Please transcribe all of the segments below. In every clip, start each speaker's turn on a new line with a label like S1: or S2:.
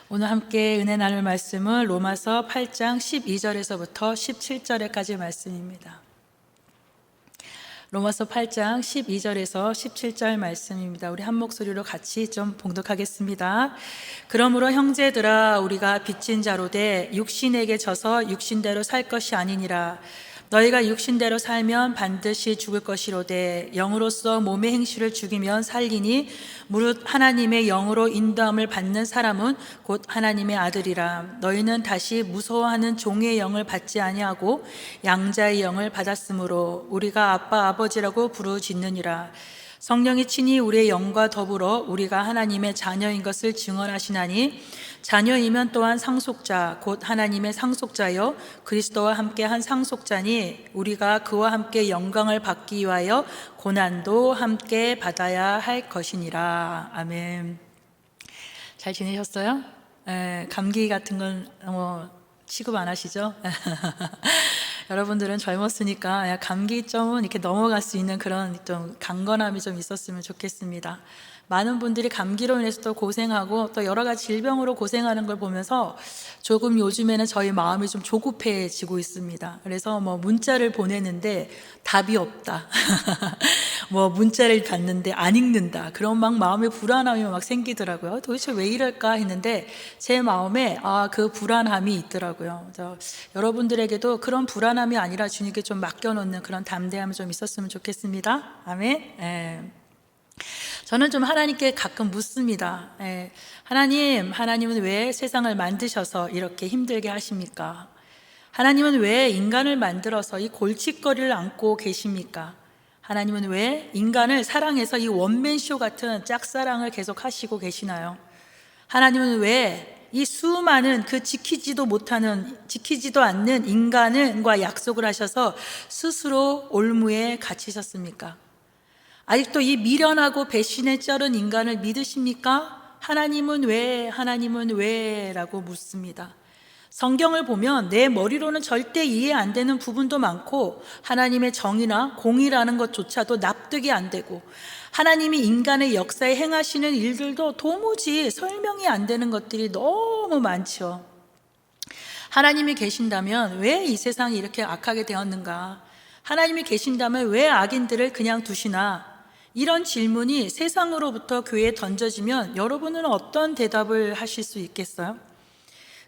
S1: 오늘 함께 은혜 나눌 말씀은 로마서 8장 12절에서부터 17절까지 말씀입니다. 로마서 8장 12절에서 17절 말씀입니다. 우리 한 목소리로 같이 좀 봉독하겠습니다. 그러므로 형제들아, 우리가 빚진 자로 돼 육신에게 져서 육신대로 살 것이 아니니라. 너희가 육신대로 살면 반드시 죽을 것이로되 영으로서 몸의 행실을 죽이면 살리니 무릇 하나님의 영으로 인도함을 받는 사람은 곧 하나님의 아들이라. 너희는 다시 무서워하는 종의 영을 받지 아니하고 양자의 영을 받았으므로 우리가 아빠 아버지라고 부르짖느니라. 성령이 친히 우리의 영과 더불어 우리가 하나님의 자녀인 것을 증언하시나니 자녀이면 또한 상속자 곧 하나님의 상속자여 그리스도와 함께 한 상속자니 우리가 그와 함께 영광을 받기 위하여 고난도 함께 받아야 할 것이니라. 아멘. 잘 지내셨어요? 감기 같은 건 취급 안 하시죠? 여러분들은 젊었으니까 감기점은 이렇게 넘어갈 수 있는 그런 좀 강건함이 좀 있었으면 좋겠습니다. 많은 분들이 감기로 인해서 또 고생하고 또 여러 가지 질병으로 고생하는 걸 보면서 조금 요즘에는 저희 마음이 좀 조급해지고 있습니다. 그래서 문자를 보내는데 답이 없다. 문자를 받는데 안 읽는다. 그런 마음의 불안함이 생기더라고요. 도대체 왜 이럴까 했는데 제 마음에 그 불안함이 있더라고요. 여러분들에게도 그런 불안함이 아니라 주님께 좀 맡겨놓는 그런 담대함이 좀 있었으면 좋겠습니다. 아멘. 저는 좀 하나님께 가끔 묻습니다. 하나님은 왜 세상을 만드셔서 이렇게 힘들게 하십니까? 하나님은 왜 인간을 만들어서 이 골칫거리를 안고 계십니까? 하나님은 왜 인간을 사랑해서 이 원맨쇼 같은 짝사랑을 계속 하시고 계시나요? 하나님은 왜 이 수많은 지키지도 않는 인간과 약속을 하셔서 스스로 올무에 갇히셨습니까? 아직도 이 미련하고 배신에 쩔은 인간을 믿으십니까? 하나님은 왜? 라고 묻습니다. 성경을 보면 내 머리로는 절대 이해 안 되는 부분도 많고 하나님의 정의나 공의라는 것조차도 납득이 안 되고 하나님이 인간의 역사에 행하시는 일들도 도무지 설명이 안 되는 것들이 너무 많죠. 하나님이 계신다면 왜 이 세상이 이렇게 악하게 되었는가? 하나님이 계신다면 왜 악인들을 그냥 두시나? 이런 질문이 세상으로부터 교회에 던져지면 여러분은 어떤 대답을 하실 수 있겠어요?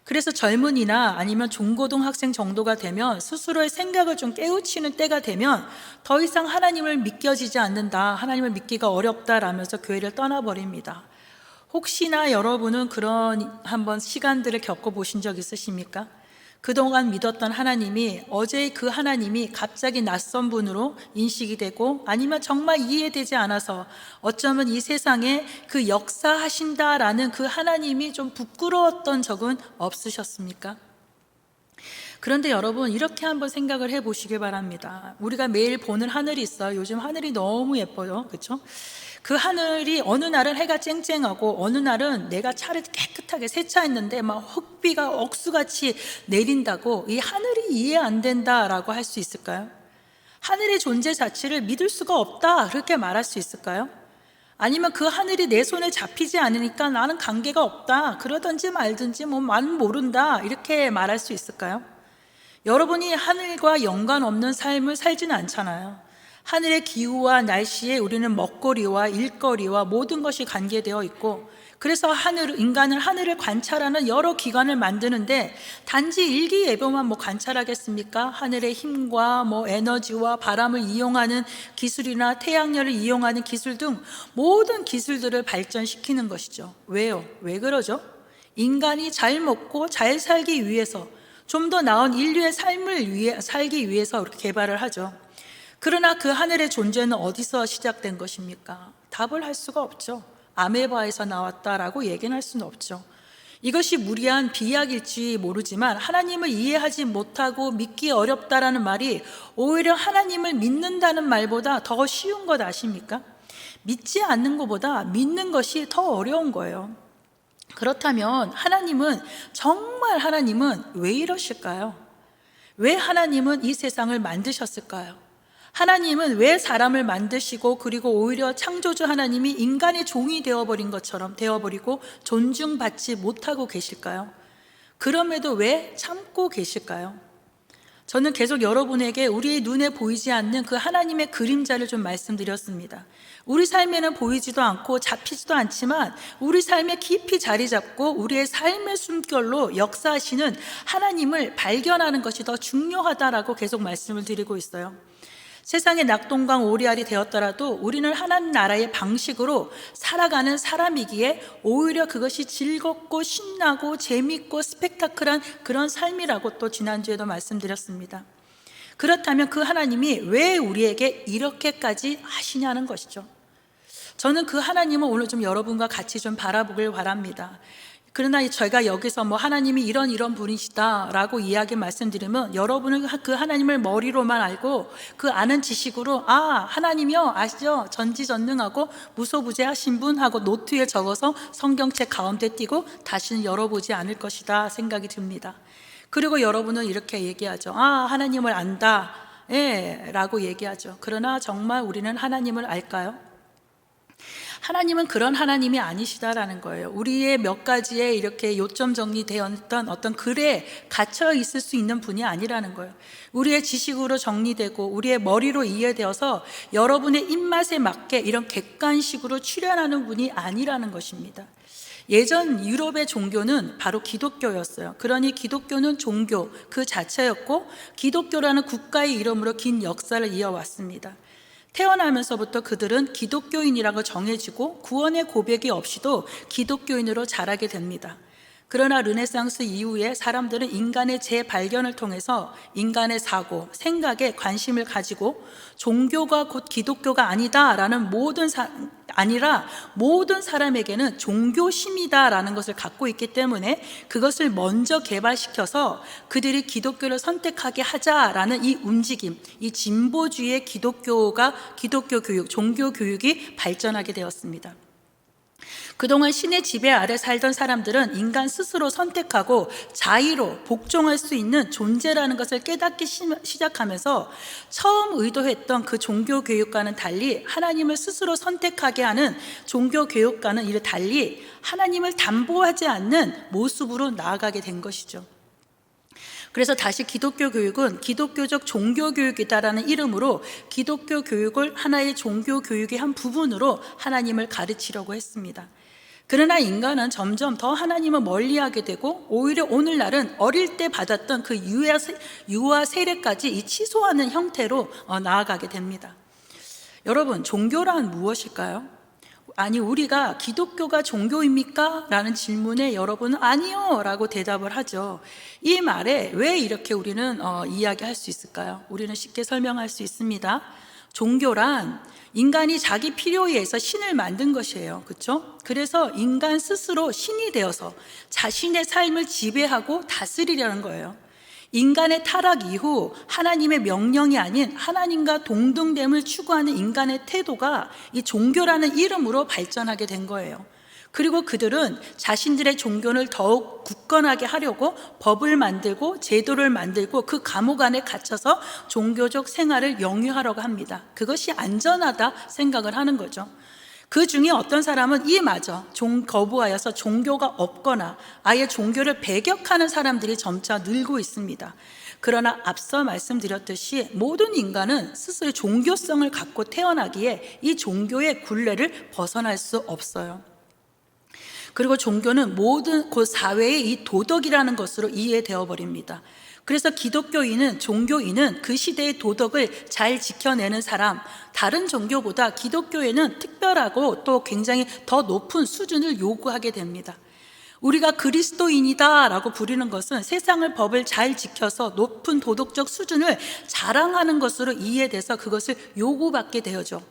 S1: 그래서 젊은이나 아니면 중고등학생 정도가 되면 스스로의 생각을 좀 깨우치는 때가 되면 더 이상 하나님을 믿겨지지 않는다, 하나님을 믿기가 어렵다라면서 교회를 떠나버립니다. 혹시나 여러분은 그런 한번 시간들을 겪어보신 적 있으십니까? 그동안 믿었던 하나님이 어제의 그 하나님이 갑자기 낯선 분으로 인식이 되고 아니면 정말 이해되지 않아서 어쩌면 이 세상에 그 역사하신다라는 그 하나님이 좀 부끄러웠던 적은 없으셨습니까? 그런데 여러분, 이렇게 한번 생각을 해보시기 바랍니다. 우리가 매일 보는 하늘이 있어요. 요즘 하늘이 너무 예뻐요. 그렇죠? 그 하늘이 어느 날은 해가 쨍쨍하고 어느 날은 내가 차를 깨끗하게 세차했는데 흙비가 억수같이 내린다고 이 하늘이 이해 안 된다라고 할 수 있을까요? 하늘의 존재 자체를 믿을 수가 없다, 그렇게 말할 수 있을까요? 아니면 그 하늘이 내 손에 잡히지 않으니까 나는 관계가 없다, 그러든지 말든지 나는 모른다, 이렇게 말할 수 있을까요? 여러분이 하늘과 연관없는 삶을 살지는 않잖아요. 하늘의 기후와 날씨에 우리는 먹거리와 일거리와 모든 것이 관계되어 있고, 그래서 인간은 하늘을 관찰하는 여러 기관을 만드는데 단지 일기예보만 관찰하겠습니까? 하늘의 힘과 에너지와 바람을 이용하는 기술이나 태양열을 이용하는 기술 등 모든 기술들을 발전시키는 것이죠. 왜요? 왜 그러죠? 인간이 잘 먹고 잘 살기 위해서, 좀 더 나은 인류의 삶을 살기 위해서 이렇게 개발을 하죠. 그러나 그 하늘의 존재는 어디서 시작된 것입니까? 답을 할 수가 없죠. 아메바에서 나왔다라고 얘기는 할 수는 없죠. 이것이 무리한 비약일지 모르지만 하나님을 이해하지 못하고 믿기 어렵다라는 말이 오히려 하나님을 믿는다는 말보다 더 쉬운 것 아십니까? 믿지 않는 것보다 믿는 것이 더 어려운 거예요. 그렇다면 정말 하나님은 왜 이러실까요? 왜 하나님은 이 세상을 만드셨을까요? 하나님은 왜 사람을 만드시고 그리고 오히려 창조주 하나님이 인간의 종이 되어버린 것처럼 되어버리고 존중받지 못하고 계실까요? 그럼에도 왜 참고 계실까요? 저는 계속 여러분에게 우리의 눈에 보이지 않는 그 하나님의 그림자를 좀 말씀드렸습니다. 우리 삶에는 보이지도 않고 잡히지도 않지만 우리 삶에 깊이 자리 잡고 우리의 삶의 숨결로 역사하시는 하나님을 발견하는 것이 더 중요하다라고 계속 말씀을 드리고 있어요. 세상의 낙동강 오리알이 되었더라도 우리는 하나님 나라의 방식으로 살아가는 사람이기에 오히려 그것이 즐겁고 신나고 재밌고 스펙타클한 그런 삶이라고 또 지난주에도 말씀드렸습니다. 그렇다면 그 하나님이 왜 우리에게 이렇게까지 하시냐는 것이죠. 저는 그 하나님을 오늘 좀 여러분과 같이 좀 바라보길 바랍니다. 그러나 저희가 여기서 하나님이 이런 분이시다라고 이야기 말씀드리면 여러분은 그 하나님을 머리로만 알고 그 아는 지식으로 하나님이요 아시죠? 전지전능하고 무소부재하신 분 하고 노트에 적어서 성경책 가운데 띄고 다시는 열어보지 않을 것이다 생각이 듭니다. 그리고 여러분은 이렇게 얘기하죠. 하나님을 안다 라고 얘기하죠. 그러나 정말 우리는 하나님을 알까요? 하나님은 그런 하나님이 아니시다라는 거예요. 우리의 몇 가지의 이렇게 요점 정리되었던 어떤 글에 갇혀 있을 수 있는 분이 아니라는 거예요. 우리의 지식으로 정리되고 우리의 머리로 이해되어서 여러분의 입맛에 맞게 이런 객관식으로 출현하는 분이 아니라는 것입니다. 예전 유럽의 종교는 바로 기독교였어요. 그러니 기독교는 종교 그 자체였고 기독교라는 국가의 이름으로 긴 역사를 이어왔습니다. 태어나면서부터 그들은 기독교인이라고 정해지고 구원의 고백이 없이도 기독교인으로 자라게 됩니다. 그러나 르네상스 이후에 사람들은 인간의 재발견을 통해서 인간의 사고, 생각에 관심을 가지고 종교가 곧 기독교가 아니다라는 아니라 모든 사람에게는 종교심이다라는 것을 갖고 있기 때문에 그것을 먼저 개발시켜서 그들이 기독교를 선택하게 하자라는 이 움직임, 이 진보주의의 기독교 교육, 종교 교육이 발전하게 되었습니다. 그동안 신의 지배 아래 살던 사람들은 인간 스스로 선택하고 자의로 복종할 수 있는 존재라는 것을 깨닫기 시작하면서 처음 의도했던 그 종교 교육과는 달리 하나님을 스스로 선택하게 하는 종교 교육과는 이를 달리 하나님을 담보하지 않는 모습으로 나아가게 된 것이죠. 그래서 다시 기독교 교육은 기독교적 종교 교육이다라는 이름으로 기독교 교육을 하나의 종교 교육의 한 부분으로 하나님을 가르치려고 했습니다. 그러나 인간은 점점 더 하나님을 멀리하게 되고 오히려 오늘날은 어릴 때 받았던 그 유아 세례까지 이 취소하는 형태로 나아가게 됩니다. 여러분, 종교란 무엇일까요? 아니, 우리가 기독교가 종교입니까? 라는 질문에 여러분은 아니요 라고 대답을 하죠. 이 말에 왜 이렇게 우리는 이야기할 수 있을까요? 우리는 쉽게 설명할 수 있습니다. 종교란 인간이 자기 필요에 의해서 신을 만든 것이에요. 그렇죠? 그래서 인간 스스로 신이 되어서 자신의 삶을 지배하고 다스리려는 거예요. 인간의 타락 이후 하나님의 명령이 아닌 하나님과 동등됨을 추구하는 인간의 태도가 이 종교라는 이름으로 발전하게 된 거예요. 그리고 그들은 자신들의 종교를 더욱 굳건하게 하려고 법을 만들고 제도를 만들고 그 감옥 안에 갇혀서 종교적 생활을 영위하려고 합니다. 그것이 안전하다 생각을 하는 거죠. 그 중에 어떤 사람은 이마저 거부하여서 종교가 없거나 아예 종교를 배격하는 사람들이 점차 늘고 있습니다. 그러나 앞서 말씀드렸듯이 모든 인간은 스스로 종교성을 갖고 태어나기에 이 종교의 굴레를 벗어날 수 없어요. 그리고 종교는 모든 그 사회의 이 도덕이라는 것으로 이해되어 버립니다. 그래서 기독교인은, 종교인은 그 시대의 도덕을 잘 지켜내는 사람, 다른 종교보다 기독교에는 특별하고 또 굉장히 더 높은 수준을 요구하게 됩니다. 우리가 그리스도인이다 라고 부르는 것은 세상을 법을 잘 지켜서 높은 도덕적 수준을 자랑하는 것으로 이해돼서 그것을 요구받게 되어죠.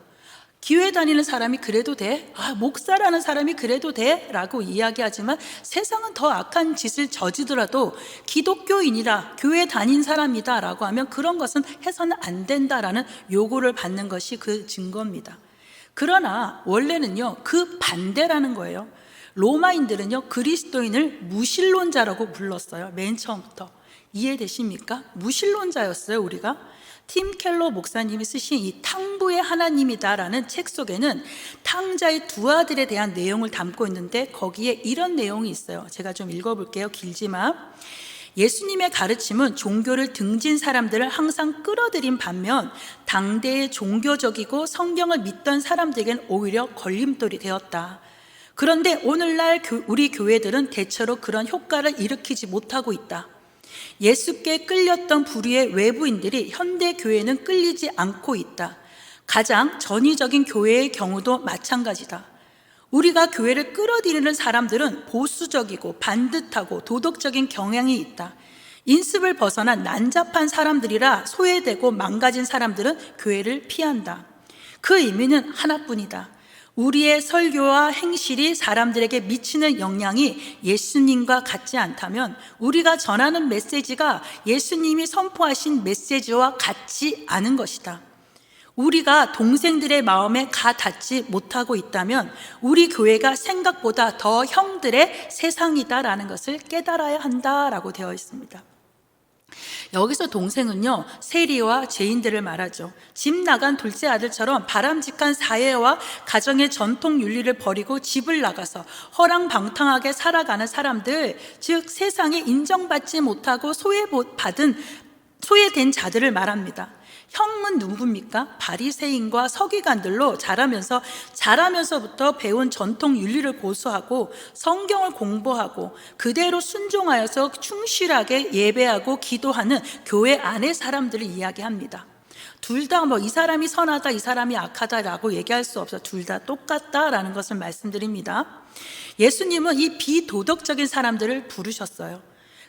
S1: 교회 다니는 사람이 그래도 돼? 목사라는 사람이 그래도 돼? 라고 이야기하지만 세상은 더 악한 짓을 저지더라도 기독교인이라 교회 다닌 사람이다 라고 하면 그런 것은 해서는 안 된다라는 요구를 받는 것이 그 증거입니다. 그러나 원래는요, 그 반대라는 거예요. 로마인들은요, 그리스도인을 무신론자라고 불렀어요. 맨 처음부터. 이해되십니까? 무신론자였어요, 우리가. 팀 켈러 목사님이 쓰신 이 탕부의 하나님이다라는 책 속에는 탕자의 두 아들에 대한 내용을 담고 있는데 거기에 이런 내용이 있어요. 제가 좀 읽어볼게요. 길지만 예수님의 가르침은 종교를 등진 사람들을 항상 끌어들인 반면 당대의 종교적이고 성경을 믿던 사람들에겐 오히려 걸림돌이 되었다. 그런데 오늘날 우리 교회들은 대체로 그런 효과를 일으키지 못하고 있다. 예수께 끌렸던 부류의 외부인들이 현대 교회는 끌리지 않고 있다. 가장 전위적인 교회의 경우도 마찬가지다. 우리가 교회를 끌어들이는 사람들은 보수적이고 반듯하고 도덕적인 경향이 있다. 인습을 벗어난 난잡한 사람들이라 소외되고 망가진 사람들은 교회를 피한다. 그 의미는 하나뿐이다. 우리의 설교와 행실이 사람들에게 미치는 영향이 예수님과 같지 않다면 우리가 전하는 메시지가 예수님이 선포하신 메시지와 같지 않은 것이다. 우리가 동생들의 마음에 가 닿지 못하고 있다면 우리 교회가 생각보다 더 형들의 세상이다라는 것을 깨달아야 한다라고 되어 있습니다. 여기서 동생은요, 세리와 죄인들을 말하죠. 집 나간 둘째 아들처럼 바람직한 사회와 가정의 전통 윤리를 버리고 집을 나가서 허랑방탕하게 살아가는 사람들, 즉 세상에 인정받지 못하고 소외된 자들을 말합니다. 형은 누굽니까? 바리새인과 서기관들로 자라면서부터 배운 전통 윤리를 고수하고 성경을 공부하고 그대로 순종하여서 충실하게 예배하고 기도하는 교회 안의 사람들을 이야기합니다. 둘 다 이 사람이 선하다, 이 사람이 악하다라고 얘기할 수 없어. 둘 다 똑같다라는 것을 말씀드립니다. 예수님은 이 비도덕적인 사람들을 부르셨어요.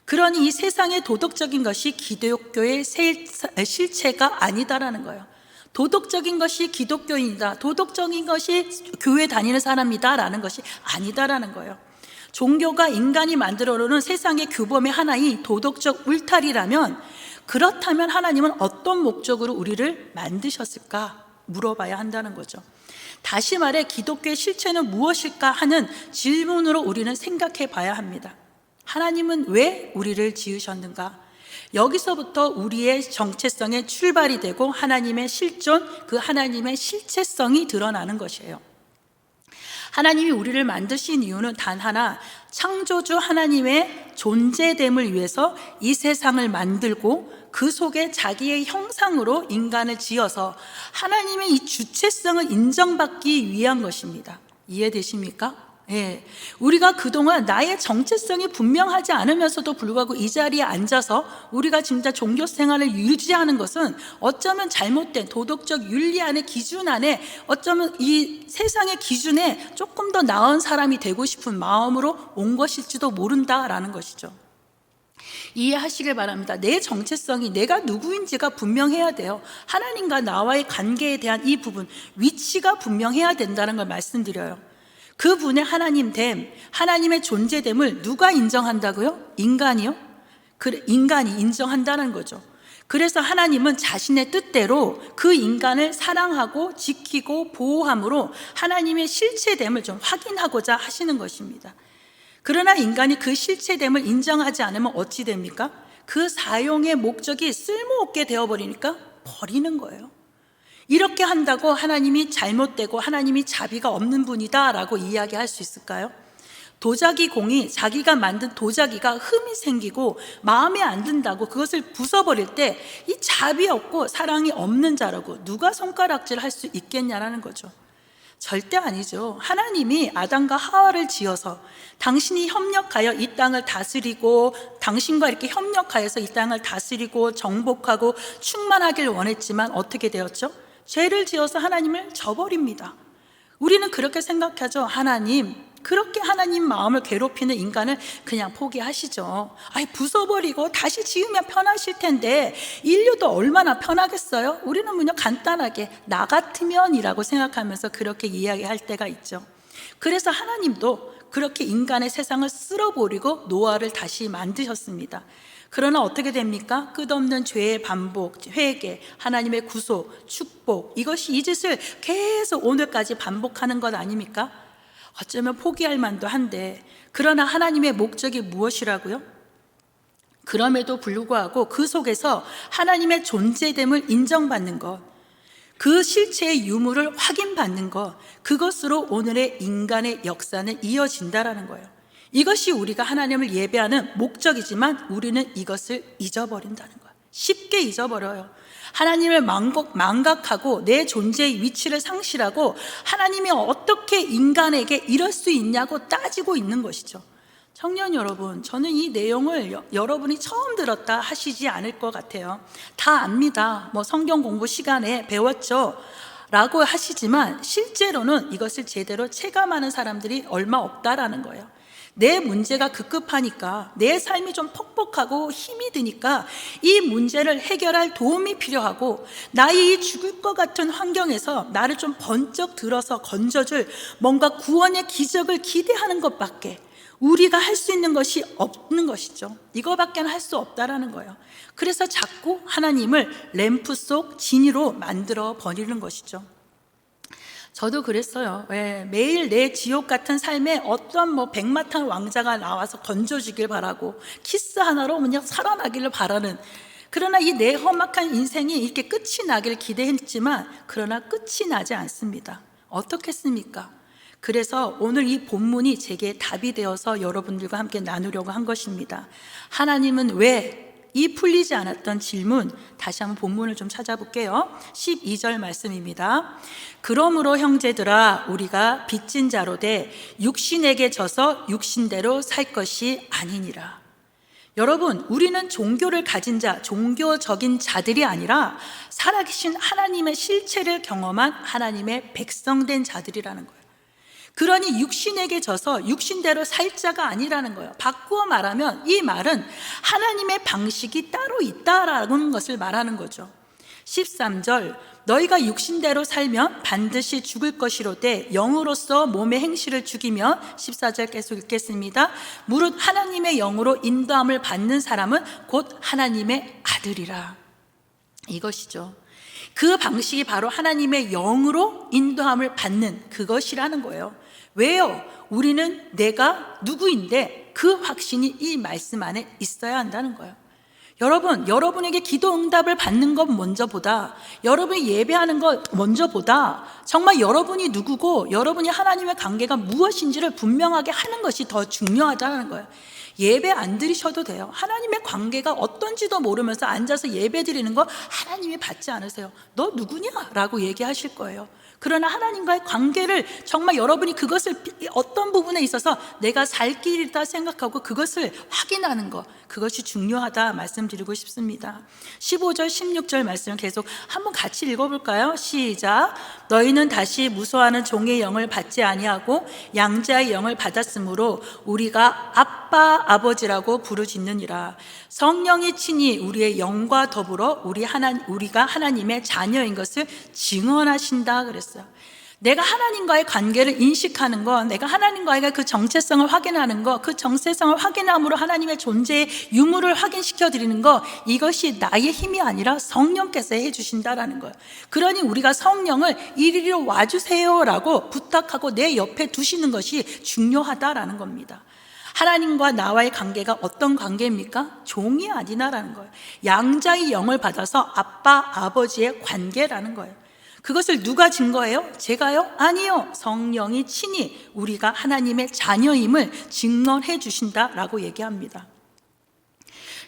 S1: 그러니 이 세상의 도덕적인 것이 기독교의 실체가 아니다라는 거예요. 도덕적인 것이 기독교인이다, 도덕적인 것이 교회 다니는 사람이다라는 것이 아니다라는 거예요. 종교가 인간이 만들어놓은 세상의 규범의 하나인 도덕적 울타리라면, 그렇다면 하나님은 어떤 목적으로 우리를 만드셨을까 물어봐야 한다는 거죠. 다시 말해 기독교의 실체는 무엇일까 하는 질문으로 우리는 생각해 봐야 합니다. 하나님은 왜 우리를 지으셨는가? 여기서부터 우리의 정체성의 출발이 되고 하나님의 실존, 그 하나님의 실체성이 드러나는 것이에요. 하나님이 우리를 만드신 이유는 단 하나, 창조주 하나님의 존재됨을 위해서 이 세상을 만들고 그 속에 자기의 형상으로 인간을 지어서 하나님의 이 주체성을 인정받기 위한 것입니다. 이해되십니까? 예, 우리가 그동안 나의 정체성이 분명하지 않으면서도 불구하고 이 자리에 앉아서 우리가 진짜 종교 생활을 유지하는 것은 어쩌면 잘못된 도덕적 윤리 안의 기준 안에, 어쩌면 이 세상의 기준에 조금 더 나은 사람이 되고 싶은 마음으로 온 것일지도 모른다라는 것이죠. 이해하시길 바랍니다. 내 정체성이, 내가 누구인지가 분명해야 돼요. 하나님과 나와의 관계에 대한 이 부분, 위치가 분명해야 된다는 걸 말씀드려요. 그분의 하나님됨, 하나님의 존재됨을 누가 인정한다고요? 인간이요? 그래, 인간이 인정한다는 거죠. 그래서 하나님은 자신의 뜻대로 그 인간을 사랑하고 지키고 보호함으로 하나님의 실체됨을 좀 확인하고자 하시는 것입니다. 그러나 인간이 그 실체됨을 인정하지 않으면 어찌 됩니까? 그 사용의 목적이 쓸모없게 되어버리니까 버리는 거예요. 이렇게 한다고 하나님이 잘못되고 하나님이 자비가 없는 분이다 라고 이야기할 수 있을까요? 도자기 공이, 자기가 만든 도자기가 흠이 생기고 마음에 안 든다고 그것을 부숴버릴 때 이 자비 없고 사랑이 없는 자라고 누가 손가락질 할 수 있겠냐라는 거죠. 절대 아니죠. 하나님이 아담과 하와를 지어서 당신이 협력하여 이 땅을 다스리고, 당신과 이렇게 협력하여서 이 땅을 다스리고 정복하고 충만하길 원했지만 어떻게 되었죠? 죄를 지어서 하나님을 저버립니다. 우리는 그렇게 생각하죠. 하나님, 그렇게 하나님 마음을 괴롭히는 인간을 그냥 포기하시죠. 부숴버리고 다시 지으면 편하실 텐데 인류도 얼마나 편하겠어요? 우리는 그냥 간단하게 나 같으면이라고 생각하면서 그렇게 이야기할 때가 있죠. 그래서 하나님도 그렇게 인간의 세상을 쓸어버리고 노아를 다시 만드셨습니다. 그러나 어떻게 됩니까? 끝없는 죄의 반복, 회개, 하나님의 구속, 축복, 이것이 이 짓을 계속 오늘까지 반복하는 것 아닙니까? 어쩌면 포기할 만도 한데, 그러나 하나님의 목적이 무엇이라고요? 그럼에도 불구하고 그 속에서 하나님의 존재됨을 인정받는 것, 그 실체의 유무를 확인받는 것, 그것으로 오늘의 인간의 역사는 이어진다라는 거예요. 이것이 우리가 하나님을 예배하는 목적이지만 우리는 이것을 잊어버린다는 거예요. 쉽게 잊어버려요. 하나님을 망각하고 내 존재의 위치를 상실하고 하나님이 어떻게 인간에게 이럴 수 있냐고 따지고 있는 것이죠. 청년 여러분, 저는 이 내용을 여러분이 처음 들었다 하시지 않을 것 같아요. 다 압니다. 성경 공부 시간에 배웠죠 라고 하시지만 실제로는 이것을 제대로 체감하는 사람들이 얼마 없다라는 거예요. 내 문제가 급급하니까, 내 삶이 좀 퍽퍽하고 힘이 드니까 이 문제를 해결할 도움이 필요하고, 나의 이 죽을 것 같은 환경에서 나를 좀 번쩍 들어서 건져줄 뭔가 구원의 기적을 기대하는 것밖에 우리가 할 수 있는 것이 없는 것이죠. 이거밖에 할 수 없다라는 거예요. 그래서 자꾸 하나님을 램프 속 진이로 만들어 버리는 것이죠. 저도 그랬어요. 매일 내 지옥 같은 삶에 어떤 백마탄 왕자가 나와서 건져주길 바라고 키스 하나로 그냥 살아나기를 바라는, 그러나 이 내 험악한 인생이 이렇게 끝이 나길 기대했지만 그러나 끝이 나지 않습니다. 어떻겠습니까? 그래서 오늘 이 본문이 제게 답이 되어서 여러분들과 함께 나누려고 한 것입니다. 하나님은 왜? 이 풀리지 않았던 질문, 다시 한번 본문을 좀 찾아볼게요. 12절 말씀입니다. 그러므로 형제들아, 우리가 빚진 자로 돼 육신에게 져서 육신대로 살 것이 아니니라. 여러분, 우리는 종교를 가진 자, 종교적인 자들이 아니라 살아계신 하나님의 실체를 경험한 하나님의 백성된 자들이라는 거예요. 그러니 육신에게 져서 육신대로 살 자가 아니라는 거예요. 바꾸어 말하면 이 말은 하나님의 방식이 따로 있다라는 것을 말하는 거죠. 13절, 너희가 육신대로 살면 반드시 죽을 것이로되 영으로서 몸의 행실을 죽이며, 14절 계속 읽겠습니다. 무릇 하나님의 영으로 인도함을 받는 사람은 곧 하나님의 아들이라. 이것이죠. 그 방식이 바로 하나님의 영으로 인도함을 받는 그것이라는 거예요. 왜요? 우리는 내가 누구인데 그 확신이 이 말씀 안에 있어야 한다는 거예요. 여러분, 여러분에게 기도 응답을 받는 것 먼저보다, 여러분이 예배하는 것 먼저보다 정말 여러분이 누구고 여러분이 하나님의 관계가 무엇인지를 분명하게 하는 것이 더 중요하다는 거예요. 예배 안 드리셔도 돼요. 하나님의 관계가 어떤지도 모르면서 앉아서 예배 드리는 거 하나님이 받지 않으세요. 너 누구냐? 라고 얘기하실 거예요. 그러나 하나님과의 관계를 정말 여러분이 그것을 어떤 부분에 있어서 내가 살 길이다 생각하고 그것을 확인하는 것, 그것이 중요하다 말씀드리고 싶습니다. 15절 16절 말씀을 계속 한번 같이 읽어볼까요? 시작. 너희는 다시 무소하는 종의 영을 받지 아니하고 양자의 영을 받았으므로 우리가 아빠 아버지라고 부르짖느니라. 성령이 친히 우리의 영과 더불어 우리가 하나님의 자녀인 것을 증언하신다 그랬어요. 내가 하나님과의 관계를 인식하는 것, 내가 하나님과의 그 정체성을 확인하는 것, 그 정체성을 확인함으로 하나님의 존재의 유무를 확인시켜 드리는 것, 이것이 나의 힘이 아니라 성령께서 해주신다라는 거예요. 그러니 우리가 성령을 이리로 와주세요라고 부탁하고 내 옆에 두시는 것이 중요하다라는 겁니다. 하나님과 나와의 관계가 어떤 관계입니까? 종이 아니나라는 거예요. 양자의 영을 받아서 아빠, 아버지의 관계라는 거예요. 그것을 누가 증거해요? 제가요? 아니요. 성령이 친히 우리가 하나님의 자녀임을 증언해 주신다라고 얘기합니다.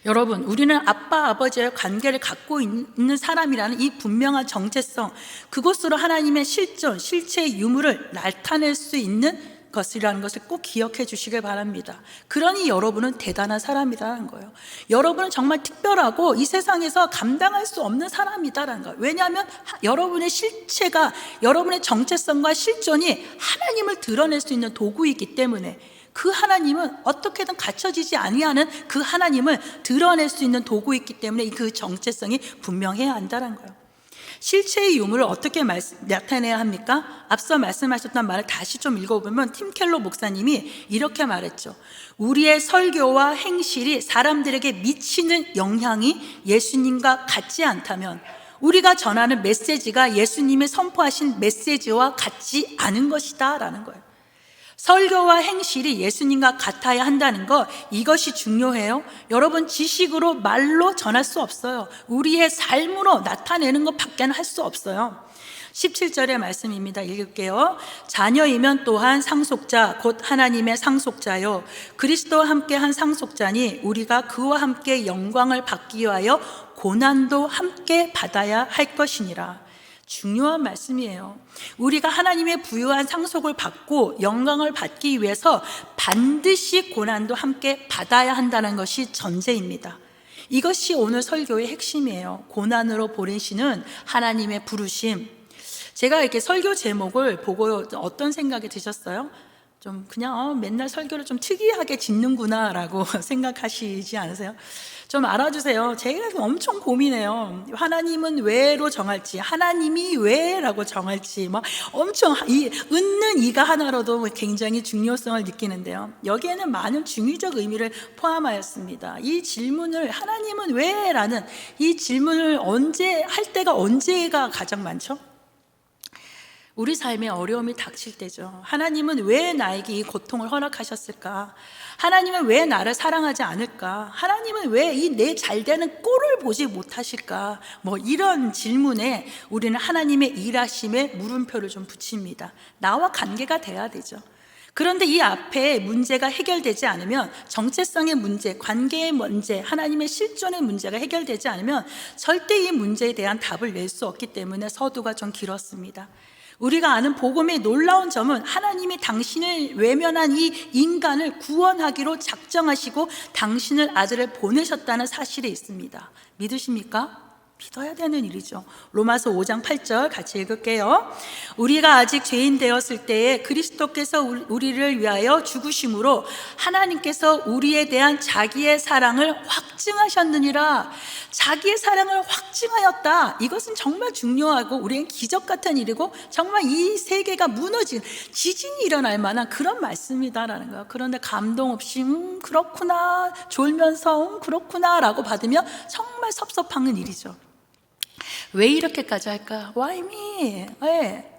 S1: 여러분, 우리는 아빠, 아버지의 관계를 갖고 있는 사람이라는 이 분명한 정체성, 그것으로 하나님의 실존, 실체의 유무를 나타낼 수 있는 것이라는 것을 꼭 기억해 주시길 바랍니다. 그러니 여러분은 대단한 사람이라는 거예요. 여러분은 정말 특별하고 이 세상에서 감당할 수 없는 사람이다라는 거예요. 왜냐하면 여러분의 실체가, 여러분의 정체성과 실존이 하나님을 드러낼 수 있는 도구이기 때문에, 그 하나님은 어떻게든 갖춰지지 아니하는 그 하나님을 드러낼 수 있는 도구이기 때문에 그 정체성이 분명해야 한다는 거예요. 실체의 유무를 어떻게 나타내야 합니까? 앞서 말씀하셨던 말을 다시 좀 읽어보면 팀 켈러 목사님이 이렇게 말했죠. 우리의 설교와 행실이 사람들에게 미치는 영향이 예수님과 같지 않다면, 우리가 전하는 메시지가 예수님이 선포하신 메시지와 같지 않은 것이다 라는 거예요. 설교와 행실이 예수님과 같아야 한다는 것, 이것이 중요해요. 여러분, 지식으로 말로 전할 수 없어요. 우리의 삶으로 나타내는 것밖에는 할 수 없어요. 17절의 말씀입니다. 읽을게요. 자녀이면 또한 상속자 곧 하나님의 상속자요 그리스도와 함께 한 상속자니 우리가 그와 함께 영광을 받기 위하여 고난도 함께 받아야 할 것이니라. 중요한 말씀이에요. 우리가 하나님의 부유한 상속을 받고 영광을 받기 위해서 반드시 고난도 함께 받아야 한다는 것이 전제입니다. 이것이 오늘 설교의 핵심이에요. 고난으로 보내시는 하나님의 부르심. 제가 이렇게 설교 제목을 보고 어떤 생각이 드셨어요? 좀 그냥 맨날 설교를 좀 특이하게 짓는구나 라고 생각하시지 않으세요? 좀 알아주세요. 제가 엄청 고민해요. 하나님은 왜로 정할지, 하나님이 왜라고 정할지, 막 엄청 웃는 이가 하나로도 굉장히 중요성을 느끼는데요. 여기에는 많은 중의적 의미를 포함하였습니다. 이 질문을 하나님은 왜라는 이 질문을 할 때가 언제가 가장 많죠? 우리 삶에 어려움이 닥칠 때죠. 하나님은 왜 나에게 이 고통을 허락하셨을까? 하나님은 왜 나를 사랑하지 않을까? 하나님은 왜 이 내 잘되는 꼴을 보지 못하실까? 이런 질문에 우리는 하나님의 일하심에 물음표를 좀 붙입니다. 나와 관계가 돼야 되죠. 그런데 이 앞에 문제가 해결되지 않으면, 정체성의 문제, 관계의 문제, 하나님의 실존의 문제가 해결되지 않으면 절대 이 문제에 대한 답을 낼 수 없기 때문에 서두가 좀 길었습니다. 우리가 아는 복음의 놀라운 점은 하나님이 당신을 외면한 이 인간을 구원하기로 작정하시고 당신을 아들을 보내셨다는 사실에 있습니다. 믿으십니까? 믿어야 되는 일이죠. 로마서 5장 8절 같이 읽을게요. 우리가 아직 죄인 되었을 때에 그리스도께서 우리를 위하여 죽으심으로 하나님께서 우리에 대한 자기의 사랑을 확증하셨느니라. 자기의 사랑을 확증하였다. 이것은 정말 중요하고 우리는 기적 같은 일이고 정말 이 세계가 무너진 지진이 일어날 만한 그런 말씀이다라는 거예요. 그런데 감동 없이 그렇구나, 졸면서 그렇구나 라고 받으면 정말 섭섭한 일이죠. 왜 이렇게까지 할까? Why me?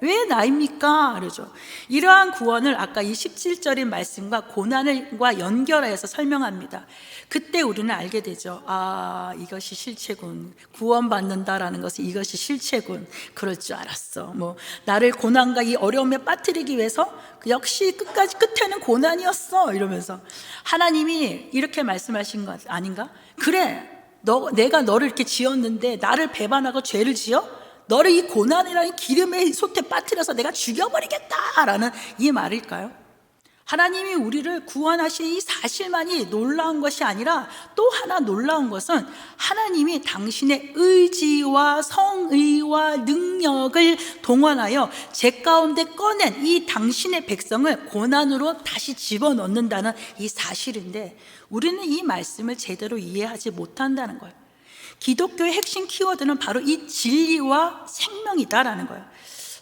S1: 왜 나입니까? 그러죠. 이러한 구원을 아까 이 17절의 말씀과 고난과 연결해서 설명합니다. 그때 우리는 알게 되죠. 이것이 실체군. 구원받는다라는 것은 이것이 실체군. 그럴 줄 알았어. 나를 고난과 이 어려움에 빠뜨리기 위해서 역시 끝에는 고난이었어. 이러면서 하나님이 이렇게 말씀하신 것 아닌가? 그래. 내가 너를 이렇게 지었는데 나를 배반하고 죄를 지어? 너를 이 고난이라는 기름의 솥에 빠뜨려서 내가 죽여버리겠다라는 이 말일까요? 하나님이 우리를 구원하신 이 사실만이 놀라운 것이 아니라 또 하나 놀라운 것은 하나님이 당신의 의지와 성의와 능력을 동원하여 제 가운데 꺼낸 이 당신의 백성을 고난으로 다시 집어넣는다는 이 사실인데 우리는 이 말씀을 제대로 이해하지 못한다는 거예요. 기독교의 핵심 키워드는 바로 이 진리와 생명이다라는 거예요.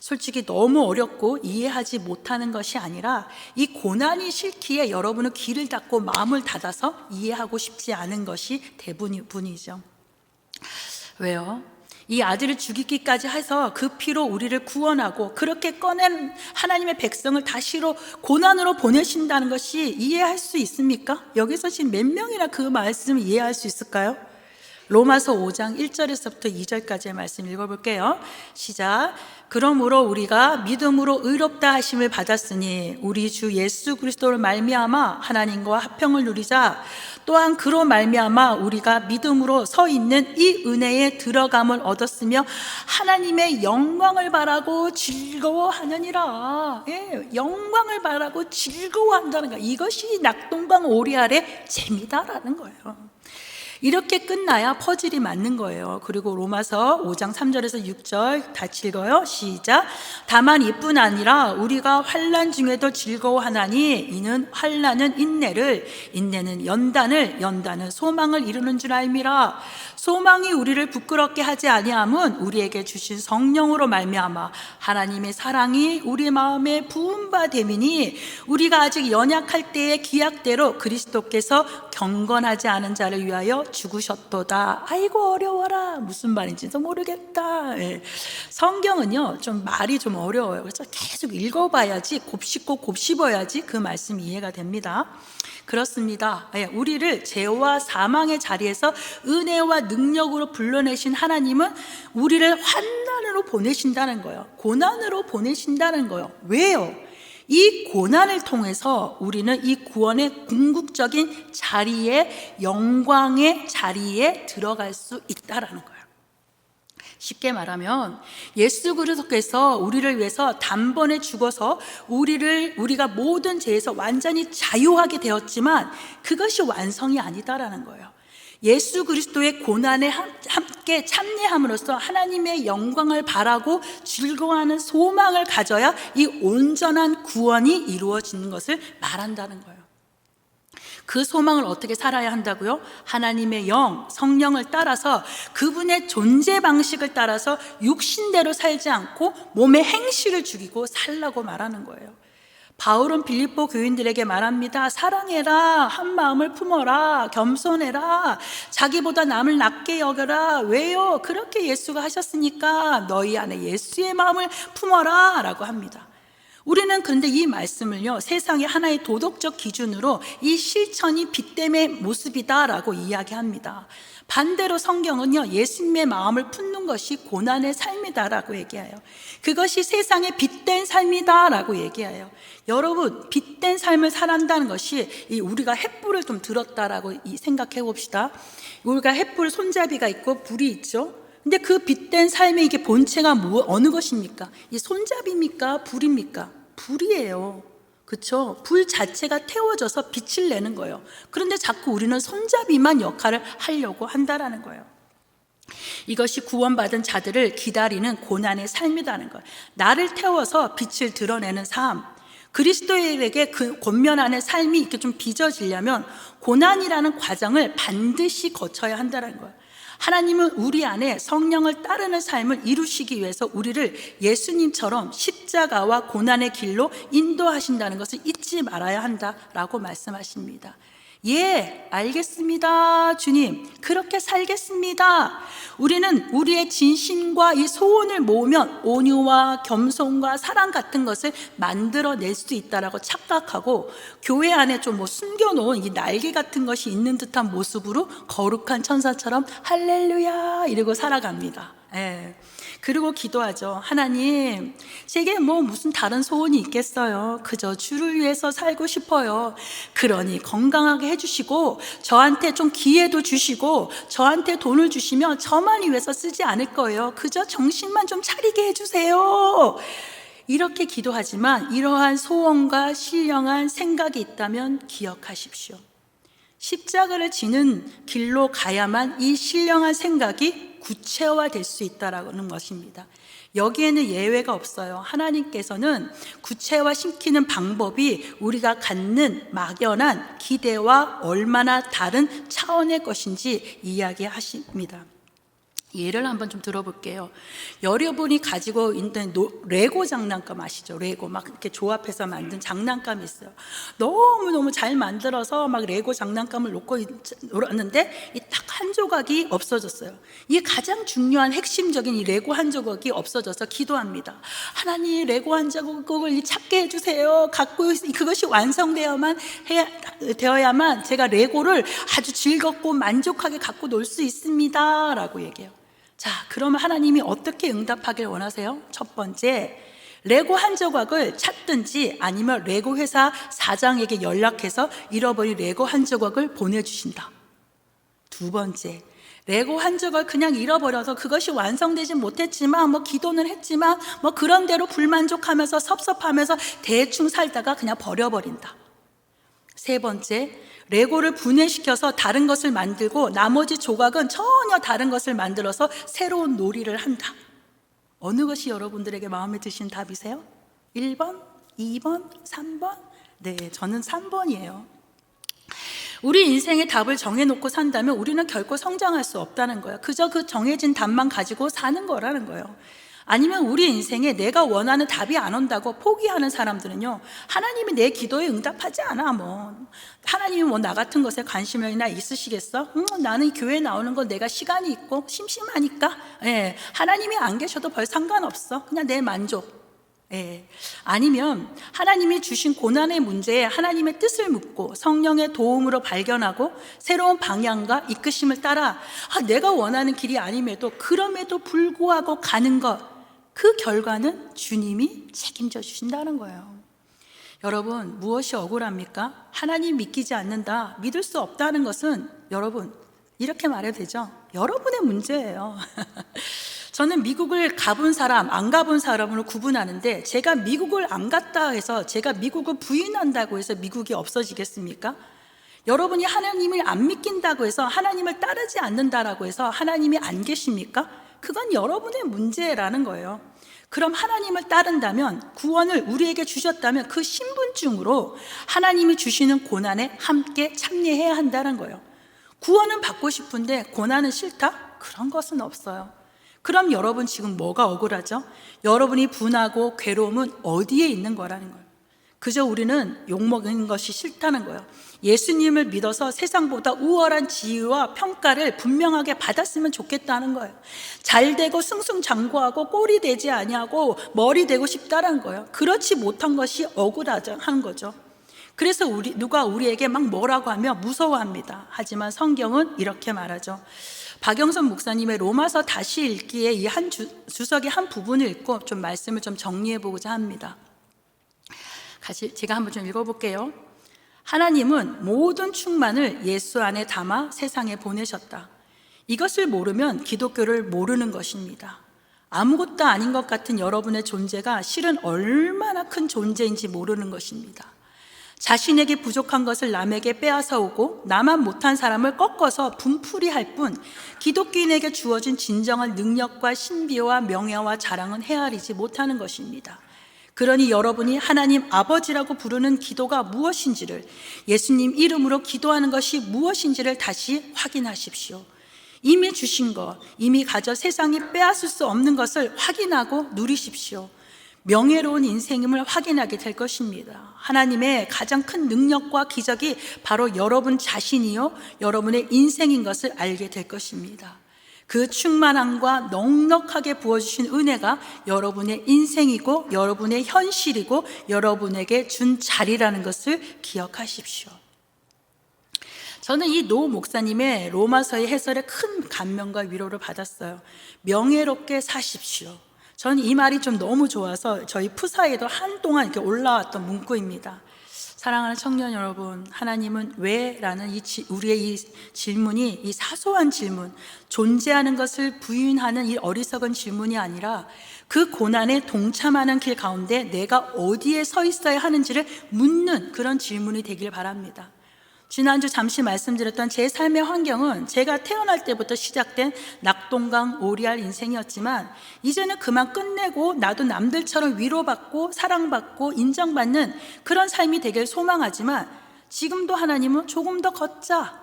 S1: 솔직히 너무 어렵고 이해하지 못하는 것이 아니라 이 고난이 싫기에 여러분은 귀를 닫고 마음을 닫아서 이해하고 싶지 않은 것이 대부분이죠. 왜요? 이 아들을 죽이기까지 해서 그 피로 우리를 구원하고 그렇게 꺼낸 하나님의 백성을 다시로 고난으로 보내신다는 것이 이해할 수 있습니까? 여기서 지금 몇 명이나 그 말씀을 이해할 수 있을까요? 로마서 5장 1절에서부터 2절까지의 말씀 읽어볼게요. 시작. 그러므로 우리가 믿음으로 의롭다 하심을 받았으니 우리 주 예수 그리스도를 말미암아 하나님과 화평을 누리자. 또한 그로 말미암아 우리가 믿음으로 서 있는 이 은혜에 들어감을 얻었으며 하나님의 영광을 바라고 즐거워하느니라. 영광을 바라고 즐거워한다는 거, 이것이 낙동강 오리알의 재미다라는 거예요. 이렇게 끝나야 퍼즐이 맞는 거예요. 그리고 로마서 5장 3절에서 6절 같이 읽어요. 시작. 다만 이뿐 아니라 우리가 환난 중에도 즐거워하나니 이는 환난은 인내를, 인내는 연단을, 연단은 소망을 이루는 줄 알미라. 소망이 우리를 부끄럽게 하지 아니함은 우리에게 주신 성령으로 말미암아 하나님의 사랑이 우리 마음에 부은 바 됨이니 우리가 아직 연약할 때의 기약대로 그리스도께서 경건하지 않은 자를 위하여 죽으셨도다. 아이고 어려워라. 무슨 말인지도 모르겠다. 예. 성경은요 좀 말이 좀 어려워요. 그래서 계속 읽어봐야지, 곱씹고 곱씹어야지 그 말씀이 이해가 됩니다. 그렇습니다. 예, 우리를 죄와 사망의 자리에서 은혜와 능력으로 불러내신 하나님은 우리를 환난으로 보내신다는 거예요. 고난으로 보내신다는 거예요. 왜요? 이 고난을 통해서 우리는 이 구원의 궁극적인 자리에, 영광의 자리에 들어갈 수 있다라는 거예요. 쉽게 말하면 예수 그리스도께서 우리를 위해서 단번에 죽어서 우리가 모든 죄에서 완전히 자유하게 되었지만 그것이 완성이 아니다라는 거예요. 예수 그리스도의 고난에 함께 참여함으로써 하나님의 영광을 바라고 즐거워하는 소망을 가져야 이 온전한 구원이 이루어지는 것을 말한다는 거예요. 그 소망을 어떻게 살아야 한다고요? 하나님의 영, 성령을 따라서 그분의 존재 방식을 따라서 육신대로 살지 않고 몸의 행실을 죽이고 살라고 말하는 거예요. 바울은 빌립보 교인들에게 말합니다. 사랑해라, 한 마음을 품어라, 겸손해라, 자기보다 남을 낮게 여겨라. 왜요? 그렇게 예수가 하셨으니까 너희 안에 예수의 마음을 품어라 라고 합니다. 우리는 그런데 이 말씀을요 세상의 하나의 도덕적 기준으로 이 실천이 빛됨의 모습이다라고 이야기합니다. 반대로 성경은요 예수님의 마음을 품는 것이 고난의 삶이다라고 얘기해요. 그것이 세상의 빛된 삶이다라고 얘기해요. 여러분, 빛된 삶을 살아간다는 것이 우리가 횃불을 좀 들었다라고 생각해 봅시다. 우리가 횃불 손잡이가 있고 불이 있죠. 근데 그 빛된 삶의 이게 본체가 어느 것입니까? 이 손잡이입니까? 불입니까? 불이에요. 그렇죠? 불 자체가 태워져서 빛을 내는 거예요. 그런데 자꾸 우리는 손잡이만 역할을 하려고 한다라는 거예요. 이것이 구원받은 자들을 기다리는 고난의 삶이라는 거예요. 나를 태워서 빛을 드러내는 삶, 그리스도인에게 그 권면하는 삶이 이렇게 좀 빚어지려면 고난이라는 과정을 반드시 거쳐야 한다는 거예요. 하나님은 우리 안에 성령을 따르는 삶을 이루시기 위해서 우리를 예수님처럼 십자가와 고난의 길로 인도하신다는 것을 잊지 말아야 한다라고 말씀하십니다. 예, 알겠습니다. 주님, 그렇게 살겠습니다. 우리는 우리의 진심과 이 소원을 모으면 온유와 겸손과 사랑 같은 것을 만들어낼 수 있다라고 착각하고 교회 안에 좀 숨겨놓은 이 날개 같은 것이 있는 듯한 모습으로 거룩한 천사처럼 할렐루야 이러고 살아갑니다. 예. 그리고 기도하죠. 하나님, 제게 무슨 다른 소원이 있겠어요. 그저 주를 위해서 살고 싶어요. 그러니 건강하게 해주시고 저한테 좀 기회도 주시고 저한테 돈을 주시면 저만 위해서 쓰지 않을 거예요. 그저 정신만 좀 차리게 해주세요. 이렇게 기도하지만 이러한 소원과 신령한 생각이 있다면 기억하십시오. 십자가를 지는 길로 가야만 이 신령한 생각이 구체화될 수 있다는 것입니다. 여기에는 예외가 없어요. 하나님께서는 구체화시키는 방법이 우리가 갖는 막연한 기대와 얼마나 다른 차원의 것인지 이야기하십니다. 예를 한번 좀 들어볼게요. 여러분이 가지고 있는 레고 장난감 아시죠? 레고 막 이렇게 조합해서 만든 장난감이 있어요. 너무너무 잘 만들어서 막 레고 장난감을 놓고 놀았는데 이 딱 한 조각이 없어졌어요. 이게 가장 중요한 핵심적인 이 레고 한 조각이 없어져서 기도합니다. 하나님, 레고 한 조각을 찾게 해주세요. 그것이 완성되어야만 제가 레고를 아주 즐겁고 만족하게 갖고 놀 수 있습니다 라고 얘기해요. 자, 그러면 하나님이 어떻게 응답하길 원하세요? 첫 번째, 레고 한 조각을 찾든지 아니면 레고 회사 사장에게 연락해서 잃어버린 레고 한 조각을 보내주신다. 두 번째, 레고 한 조각 그냥 잃어버려서 그것이 완성되지 못했지만 기도는 했지만 그런 대로 불만족하면서 섭섭하면서 대충 살다가 그냥 버려버린다. 세 번째, 레고를 분해시켜서 다른 것을 만들고 나머지 조각은 전혀 다른 것을 만들어서 새로운 놀이를 한다. 어느 것이 여러분들에게 마음에 드신 답이세요? 1번, 2번, 3번? 네, 저는 3번이에요. 우리 인생의 답을 정해놓고 산다면 우리는 결코 성장할 수 없다는 거예요. 그저 그 정해진 답만 가지고 사는 거라는 거예요. 아니면 우리 인생에 내가 원하는 답이 안 온다고 포기하는 사람들은요, 하나님이 내 기도에 응답하지 않아. 하나님이 나 같은 것에 관심이나 있으시겠어? 나는 교회 나오는 건 내가 시간이 있고 심심하니까, 하나님이 안 계셔도 별 상관없어. 그냥 내 만족. 아니면 하나님이 주신 고난의 문제에 하나님의 뜻을 묻고 성령의 도움으로 발견하고 새로운 방향과 이끄심을 따라 내가 원하는 길이 아님에도 그럼에도 불구하고 가는 것, 그 결과는 주님이 책임져 주신다는 거예요. 여러분, 무엇이 억울합니까? 하나님 믿기지 않는다, 믿을 수 없다는 것은, 여러분, 이렇게 말해도 되죠? 여러분의 문제예요. 저는 미국을 가본 사람, 안 가본 사람으로 구분하는데, 제가 미국을 안 갔다 해서, 제가 미국을 부인한다고 해서 미국이 없어지겠습니까? 여러분이 하나님을 안 믿긴다고 해서, 하나님을 따르지 않는다라고 해서 하나님이 안 계십니까? 그건 여러분의 문제라는 거예요. 그럼 하나님을 따른다면, 구원을 우리에게 주셨다면 그 신분증으로 하나님이 주시는 고난에 함께 참여해야 한다는 거예요. 구원은 받고 싶은데 고난은 싫다? 그런 것은 없어요. 그럼 여러분 지금 뭐가 억울하죠? 여러분이 분하고 괴로움은 어디에 있는 거라는 거예요. 그저 우리는 욕먹는 것이 싫다는 거예요. 예수님을 믿어서 세상보다 우월한 지위와 평가를 분명하게 받았으면 좋겠다는 거예요. 잘 되고 승승장구하고 꼴이 되지 아니하고 머리 되고 싶다는 거예요. 그렇지 못한 것이 억울하다는 거죠. 그래서 누가 우리에게 막 뭐라고 하면 무서워합니다. 하지만 성경은 이렇게 말하죠. 박영선 목사님의 로마서 다시 읽기에 이 한 주석의 한 부분을 읽고 좀 말씀을 좀 정리해 보고자 합니다. 제가 한번 좀 읽어볼게요. 하나님은 모든 충만을 예수 안에 담아 세상에 보내셨다. 이것을 모르면 기독교를 모르는 것입니다. 아무것도 아닌 것 같은 여러분의 존재가 실은 얼마나 큰 존재인지 모르는 것입니다. 자신에게 부족한 것을 남에게 빼앗아 오고 나만 못한 사람을 꺾어서 분풀이할 뿐 기독교인에게 주어진 진정한 능력과 신비와 명예와 자랑은 헤아리지 못하는 것입니다. 그러니 여러분이 하나님 아버지라고 부르는 기도가 무엇인지를, 예수님 이름으로 기도하는 것이 무엇인지를 다시 확인하십시오. 이미 주신 것, 이미 가져 세상이 빼앗을 수 없는 것을 확인하고 누리십시오. 명예로운 인생임을 확인하게 될 것입니다. 하나님의 가장 큰 능력과 기적이 바로 여러분 자신이요, 여러분의 인생인 것을 알게 될 것입니다. 그 충만함과 넉넉하게 부어주신 은혜가 여러분의 인생이고 여러분의 현실이고 여러분에게 준 자리라는 것을 기억하십시오. 저는 이 노 목사님의 로마서의 해설에 큰 감명과 위로를 받았어요. 명예롭게 사십시오. 저는 이 말이 좀 너무 좋아서 저희 푸사에도 한동안 이렇게 올라왔던 문구입니다. 사랑하는 청년 여러분, 하나님은 왜? 라는 우리의 이 질문이, 이 사소한 질문, 존재하는 것을 부인하는 이 어리석은 질문이 아니라 그 고난에 동참하는 길 가운데 내가 어디에 서 있어야 하는지를 묻는 그런 질문이 되길 바랍니다. 지난주 잠시 말씀드렸던 제 삶의 환경은 제가 태어날 때부터 시작된 낙동강 오리알 인생이었지만 이제는 그만 끝내고 나도 남들처럼 위로받고 사랑받고 인정받는 그런 삶이 되길 소망하지만 지금도 하나님은 조금 더 걷자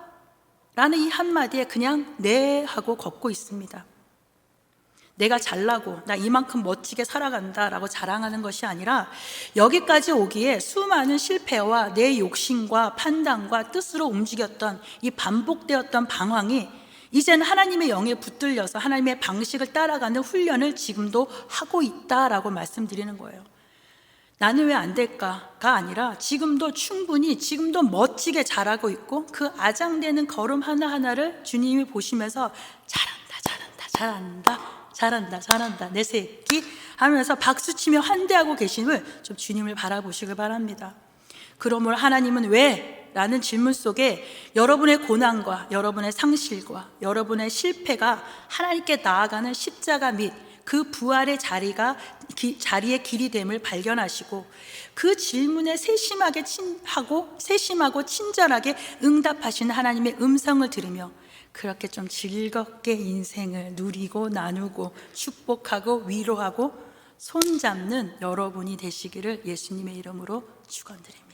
S1: 라는 이 한마디에 그냥 네 하고 걷고 있습니다. 내가 잘나고 나 이만큼 멋지게 살아간다 라고 자랑하는 것이 아니라 여기까지 오기에 수많은 실패와 내 욕심과 판단과 뜻으로 움직였던 이 반복되었던 방황이 이제는 하나님의 영에 붙들려서 하나님의 방식을 따라가는 훈련을 지금도 하고 있다라고 말씀드리는 거예요. 나는 왜 안 될까가 아니라 지금도 충분히 지금도 멋지게 잘하고 있고 그 아장되는 걸음 하나하나를 주님이 보시면서 잘한다 내 새끼 하면서 박수치며 환대하고 계심을 좀 주님을 바라보시길 바랍니다. 그러므로 하나님은 왜? 라는 질문 속에 여러분의 고난과 여러분의 상실과 여러분의 실패가 하나님께 나아가는 십자가 및 그 부활의 자리의 길이 됨을 발견하시고 그 질문에 세심하고 친절하게 응답하시는 하나님의 음성을 들으며 그렇게 좀 즐겁게 인생을 누리고 나누고 축복하고 위로하고 손잡는 여러분이 되시기를 예수님의 이름으로 축원드립니다.